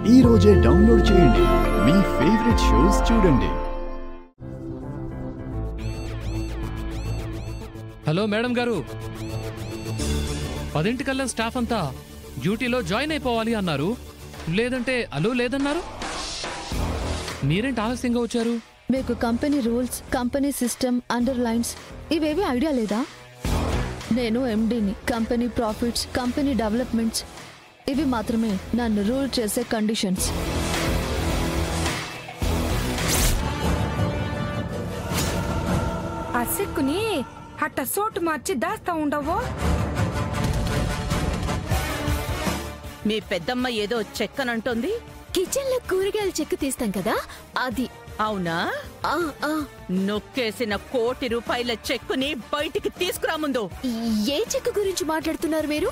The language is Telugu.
ఈ రోజే డౌన్లోడ్ చేయండి, మీ ఫేవరెట్ షోస్ చూడండి. హలో మేడం గారు, 10 స్టాఫ్ అంతా డ్యూటీలో జాయిన్ అయిపోవాలి అన్నారు. లేదంటే అలో లేదన్నారు. మీరేంటి ఆలస్యంగా వచ్చారు? మీకు company rules, company system, underlines ఇవేవి ఐడియా లేదా? నేను ఎండీని. కంపెనీ ప్రాఫిట్స్, కంపెనీ డెవలప్మెంట్స్ ఇవి మాత్రమే నన్ను రూల్ చేసే కండిషన్స్. ఆ సిక్కుని అట్ట సోటు మార్చి దాస్తా ఉండవో. మీ పెద్దమ్మ ఏదో చెక్కనంటోంది. కిచెన్ లో కూరగాయలు చెక్కు తీస్తాం కదా, అది. అవునా? నొక్కేసిన ₹1 కోటి చెక్కుని బయటికి తీసుకురా ముందు. ఏ చెక్కు గురించి మాట్లాడుతున్నారు మీరు?